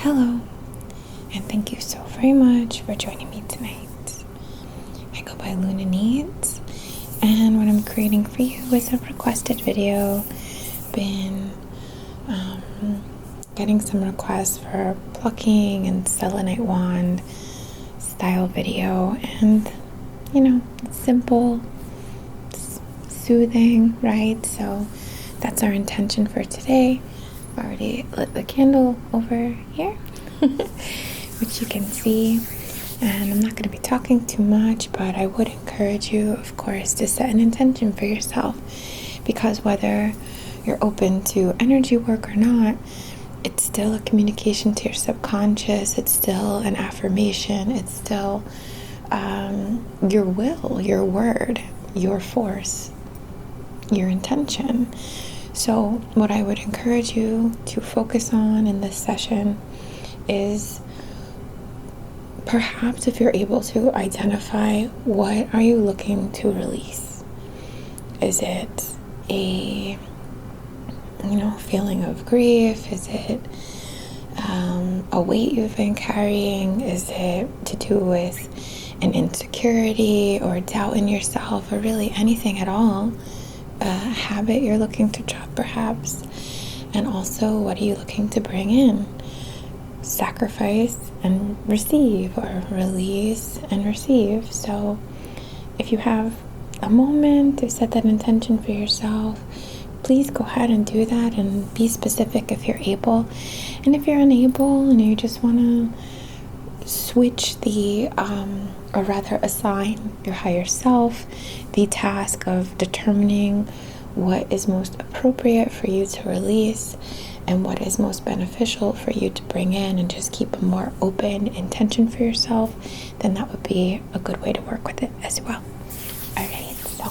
Hello, and thank you so very much for joining me tonight. I go by Lune, and what I'm creating for you is a requested video. Been getting some requests for plucking and selenite wand style video, and it's simple, it's soothing, right? So that's our intention for today. I've already lit the candle over here, which you can see, and I'm not going to be talking too much, but I would encourage you, of course, to set an intention for yourself, because whether you're open to energy work or not, it's still a communication to your subconscious. It's still an affirmation. It's still your will, your word, your force, your intention. So what I would encourage you to focus on in this session is perhaps, if you're able to, identify what are you looking to release. Is it a feeling of grief? Is it a weight you've been carrying? Is it to do with an insecurity or doubt in yourself, or really anything at all? A habit you're looking to drop, perhaps? And also, what are you looking to bring in? Sacrifice and receive, or release and receive. So if you have a moment to set that intention for yourself, please go ahead and do that, and be specific if you're able. And if you're unable and you just want to switch or rather assign your higher self the task of determining what is most appropriate for you to release and what is most beneficial for you to bring in, and just keep a more open intention for yourself, then that would be a good way to work with it as well. Alright, so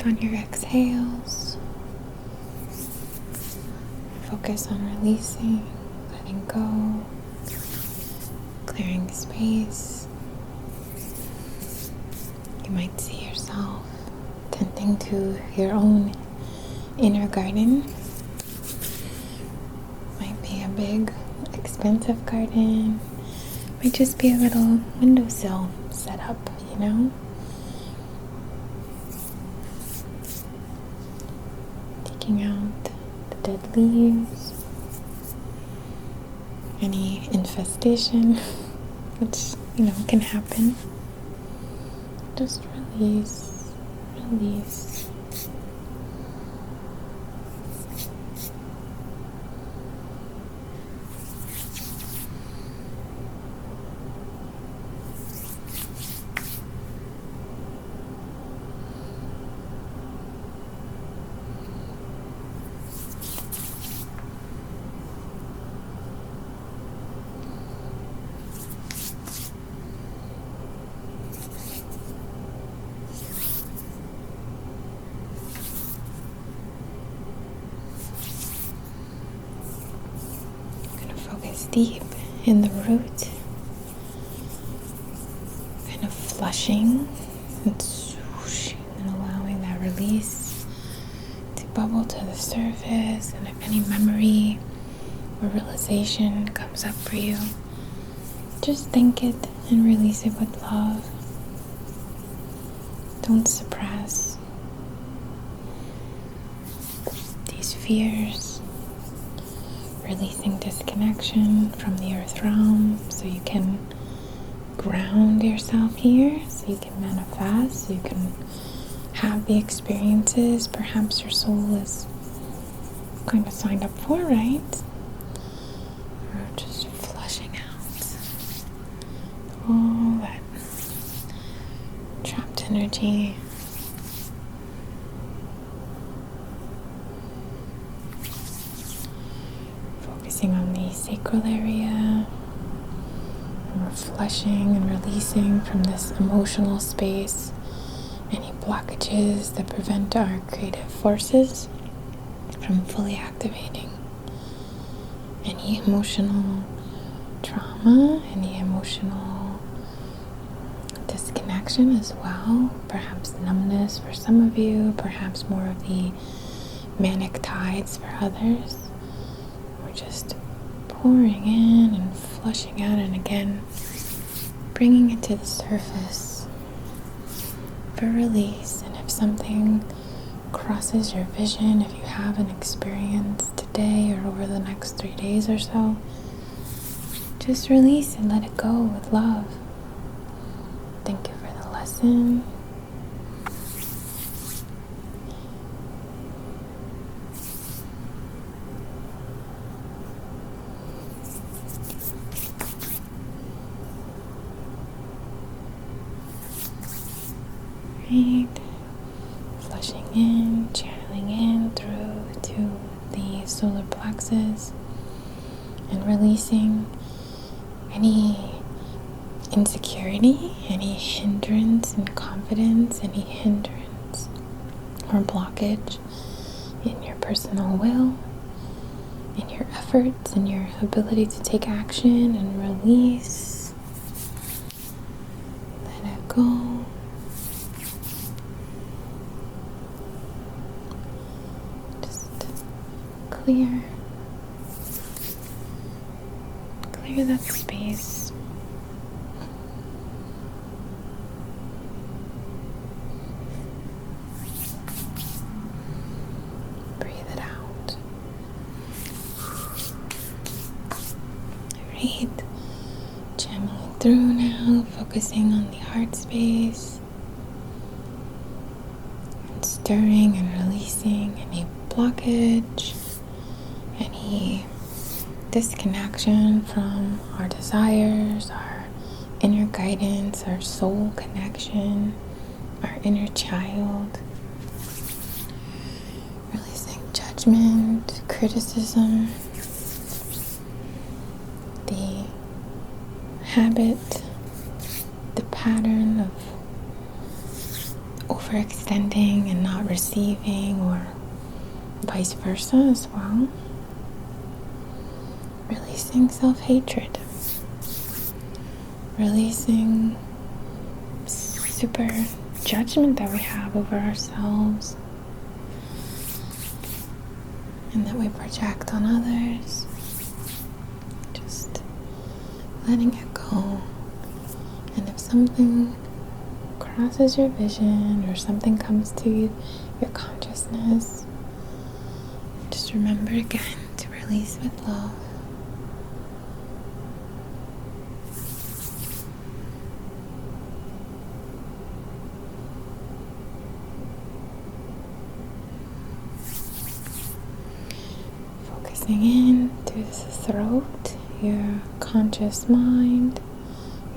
on your exhales, focus on releasing, letting go, clearing space. You might see yourself tending to your own inner garden. Might be a big, expensive garden. Might just be a little windowsill set up, Taking out the dead leaves, any infestation, which, can happen. Just release, release. deep in the root, kind of flushing and swooshing and allowing that release to bubble to the surface. And if any memory or realization comes up for you, just think it and release it with love. Don't suppress these fears. Releasing disconnection from the earth realm so you can ground yourself here, so you can manifest, so you can have the experiences perhaps your soul is kind of signed up for, right? Or just flushing out all that trapped energy. Focusing on the sacral area. And we're flushing and releasing from this emotional space any blockages that prevent our creative forces from fully activating. Any emotional trauma, any emotional disconnection as well, perhaps numbness for some of you, perhaps more of the manic tides for others. We're just pouring in and flushing out, and again bringing it to the surface for release. And if something crosses your vision, if you have an experience today or over the next 3 days or so, just release and let it go with love. Thank you for the lesson. Right. Flushing in, channeling in through to the solar plexus and releasing any insecurity, any hindrance in confidence, any hindrance or blockage in your personal will, in your efforts, in your ability to take action and release. Let it go. Clear that space. Breathe it out. Right. Channeling through now, focusing on the heart space. And stirring and releasing any blockage, any disconnection from our desires, our inner guidance, our soul connection, our inner child. Releasing judgment, criticism, the habit, the pattern of overextending and not receiving, or vice versa as well. Releasing self-hatred. Releasing super judgment that we have over ourselves and that we project on others. Just letting it go. And if something crosses your vision or something comes to your consciousness, just remember again to release with love. Focusing in through the throat, your conscious mind,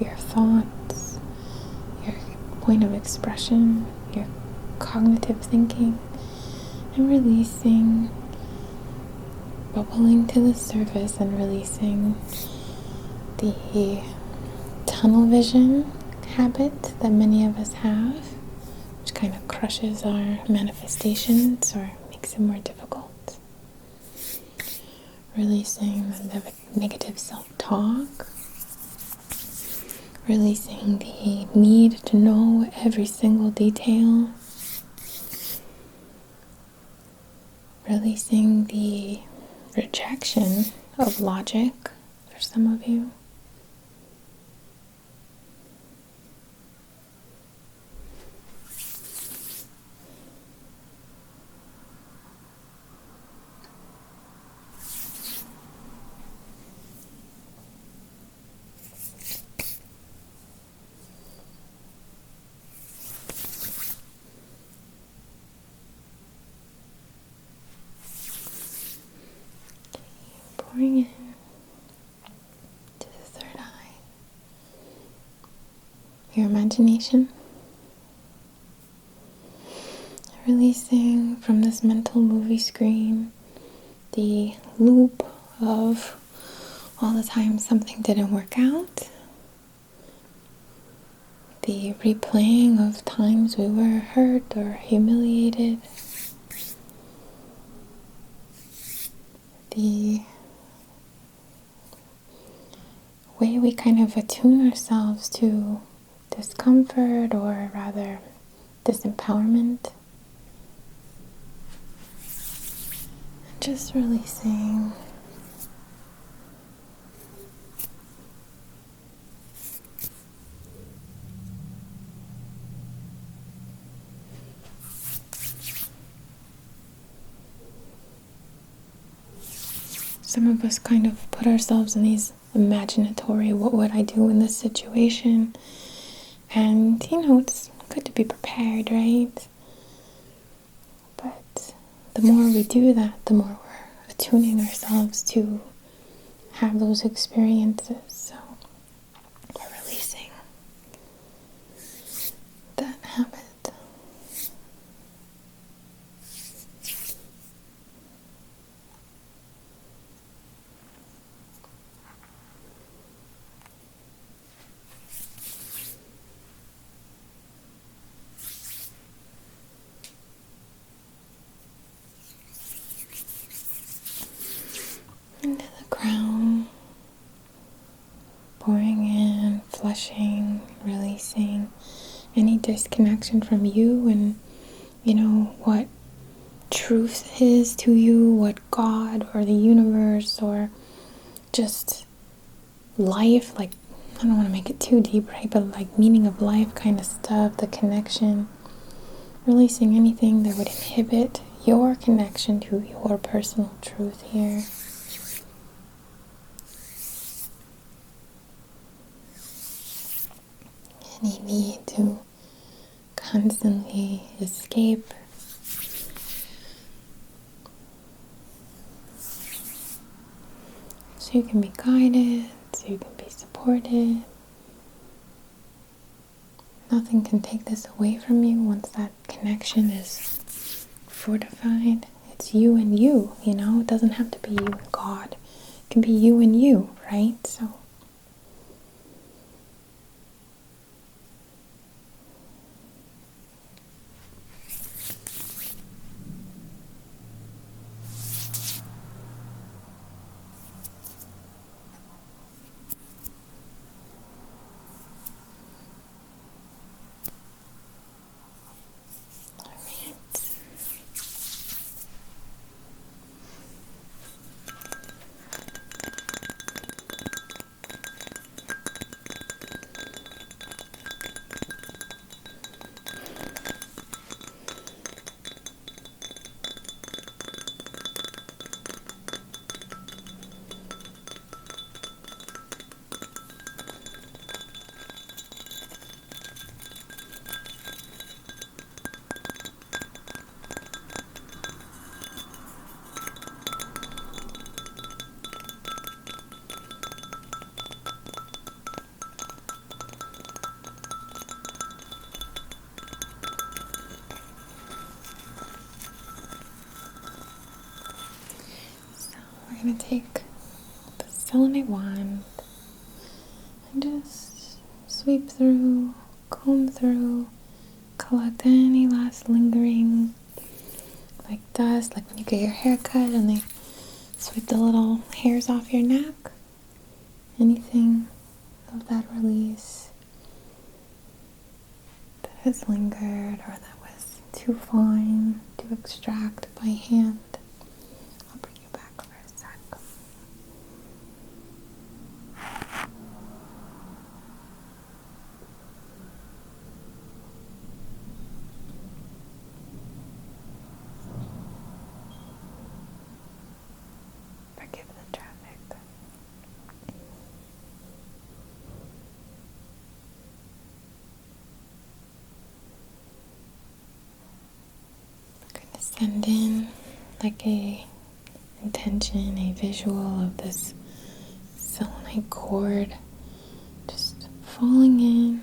your thoughts, your point of expression, your cognitive thinking, and releasing, bubbling to the surface and releasing the tunnel vision habit that many of us have, which kind of crushes our manifestations or makes it more difficult. Releasing the negative self-talk. Releasing the need to know every single detail. Releasing the rejection of logic for some of you. Pouring in to the third eye. Your imagination. Releasing from this mental movie screen the loop of all the time something didn't work out. The replaying of times we were hurt or humiliated. The way we kind of attune ourselves to discomfort, or rather disempowerment. Just releasing. Some of us kind of put ourselves in these imaginatory, what would I do in this situation? And, it's good to be prepared, right? But the more we do that, the more we're attuning ourselves to have those experiences. So we're releasing that habit. Into the crown, pouring in, flushing, releasing any disconnection from you and, what truth is to you, what God or the universe or just life, like, I don't want to make it too deep, right? But like meaning of life kind of stuff, the connection, releasing anything that would inhibit your connection to your personal truth here. Any need to constantly escape. So you can be guided, so you can be supported. Nothing can take this away from you once that connection is fortified. It's you and you, It doesn't have to be you and God. It can be you and you, right? So we're going to take the Selenite wand and just sweep through, comb through, collect any last lingering like dust, like when you get your hair cut and they Sweep the little hairs off your neck. Anything of that release that has lingered or that was too fine to extract by hand. I'll bring you back for a sec. Forgive the traffic. We're going to send in like a intention, a visual of this selenite cord just falling in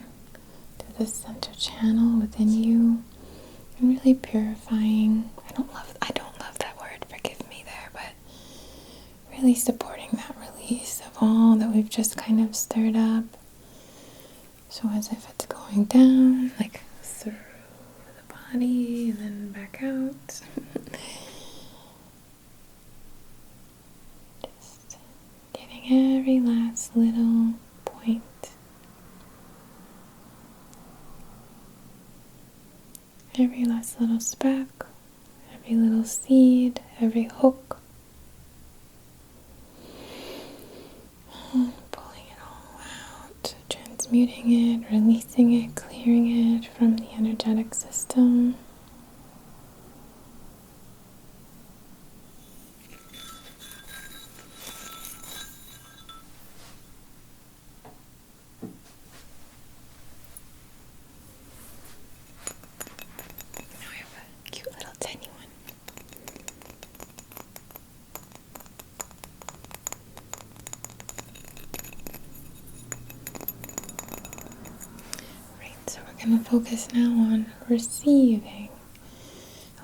to the center channel within you and really purifying. I don't love that word, forgive me there, but really supporting that release of all that we've just kind of stirred up. So as if it's going down, like through the body and then back out. Just getting every last little point. Every last little speck, every little seed, every hook. Pulling it all out, transmuting it, releasing it, clearing it from the energetic system. Now I have a cute little tiny one. So we're going to focus now on receiving,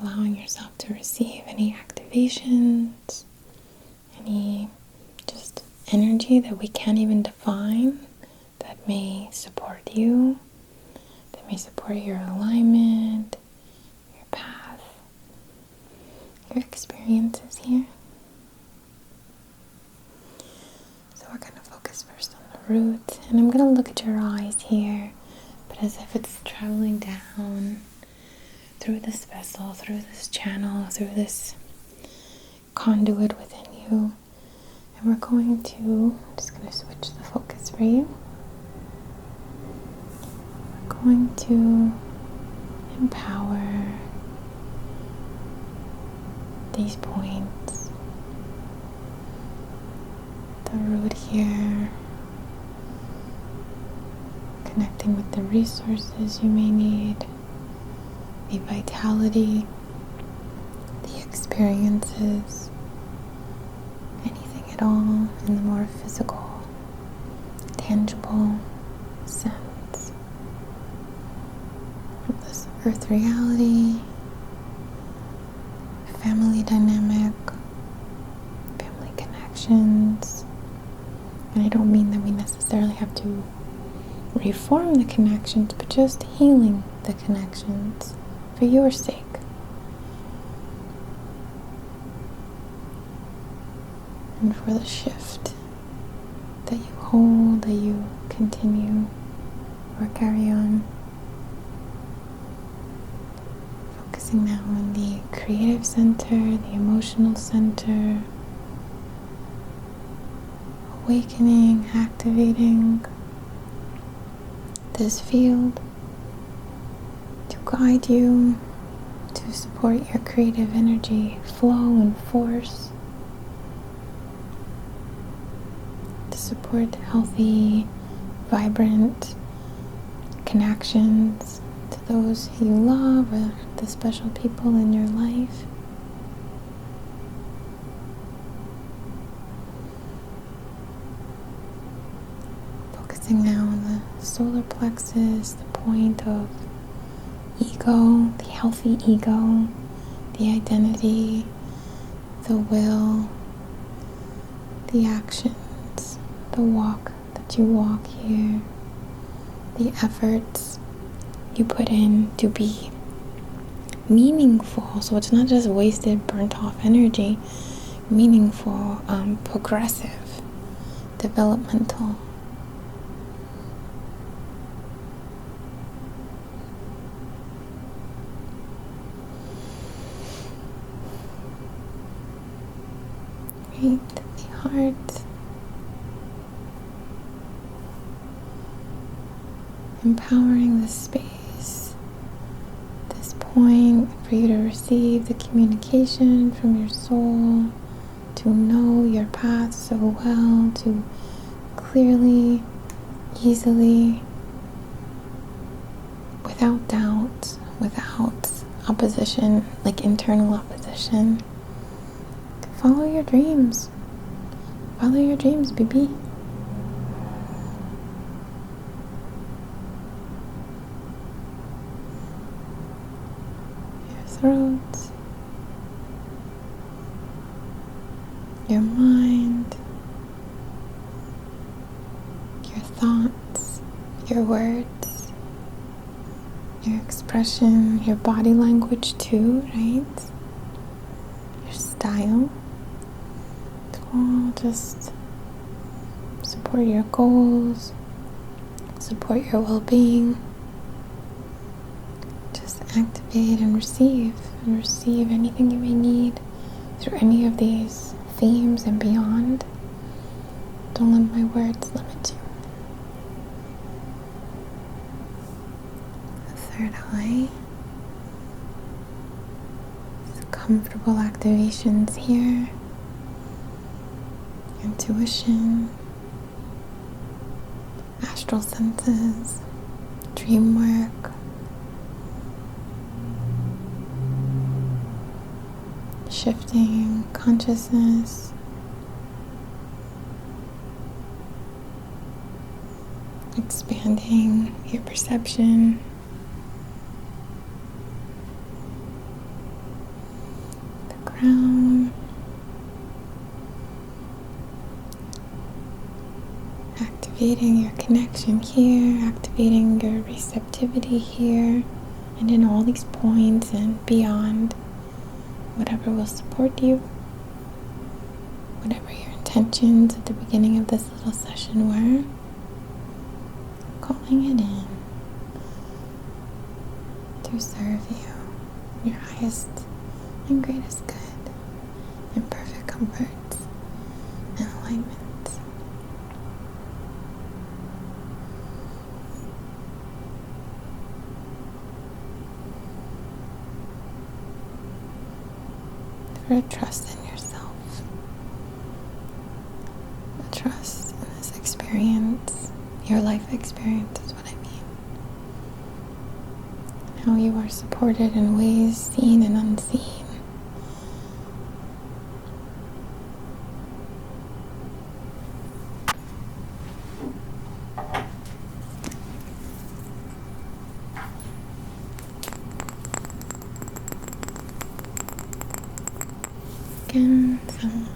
allowing yourself to receive any activations, any just energy that we can't even define that may support you, that may support your alignment, your path, your experiences here. So we're going to focus first on the root, and I'm going to look at your eyes here. As if it's traveling down through this vessel, through this channel, through this conduit within you. And we're going to, I'm just going to switch the focus for you. We're going to empower these points. The root here. Connecting with the resources you may need, the vitality, the experiences, anything at all in the more physical, tangible sense of this earth reality, family dynamic, family connections. And I don't mean that we necessarily have to reform the connections, but just healing the connections for your sake. And for the shift that you hold, that you continue or carry on. Focusing now on the creative center, the emotional center, awakening, activating this field to guide you, to support your creative energy flow and force, to support healthy, vibrant connections to those you love or the special people in your life. Focusing now on the solar plexus, the point of ego, the healthy ego, the identity, the will, the actions, the walk that you walk here, the efforts you put in to be meaningful. So it's not just wasted, burnt off energy, meaningful, progressive, developmental. Right, the heart. Empowering the space, this point for you to receive the communication from your soul, to know your path so well, to clearly, easily, without doubt, without opposition, like internal opposition. Follow your dreams. Follow your dreams, baby. Throat, your mind, your thoughts, your words, your expression, your body language too, right? Your style. To all just support your goals, support your well-being. Activate and receive anything you may need through any of these themes and beyond. Don't let my words limit you. The third eye. Some comfortable activations here. Intuition, astral senses, dream work. Shifting consciousness, expanding your perception, the crown, activating your connection here, activating your receptivity here, and in all these points and beyond. Whatever will support you, whatever your intentions at the beginning of this little session were, calling it in to serve you, your highest and greatest good, in perfect comfort and alignment. For a trust in yourself, a trust in this experience, your life experience is what I mean. How you are supported in ways seen and unseen. Again, some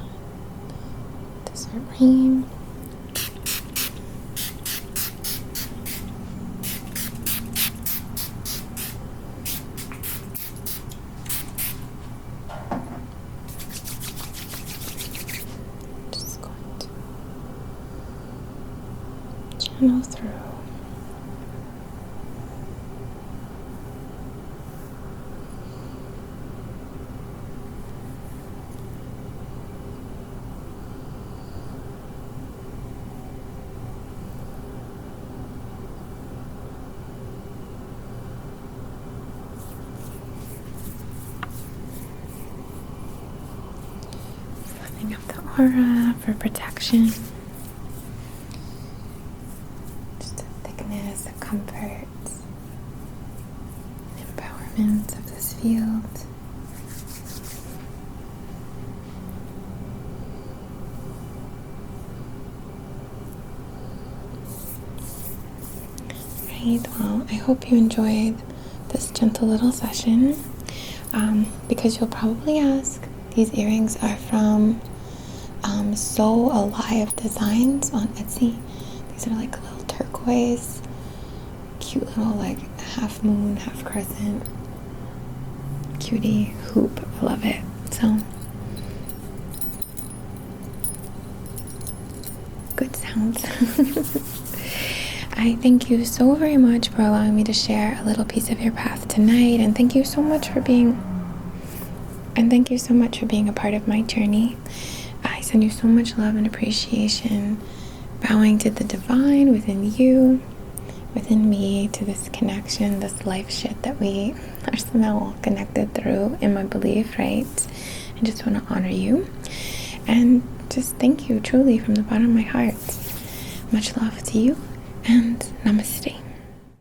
dessert rain. Just going to channel through. Up the aura for protection, just the thickness, the comfort, and empowerment of this field. Right, well, I hope you enjoyed this gentle little session, because you'll probably ask, these earrings are from So Alive Designs on Etsy. These are like a little turquoise, cute little like half moon, half crescent, cutie hoop. I love it. So good sounds. I thank you so very much for allowing me to share a little piece of your path tonight, and thank you so much for being a part of my journey. I send you so much love and appreciation, bowing to the divine within you, within me, to this connection, this life shit that we are somehow all connected through, in my belief, right? I just want to honor you and just thank you truly from the bottom of my heart. Much love to you, and namaste.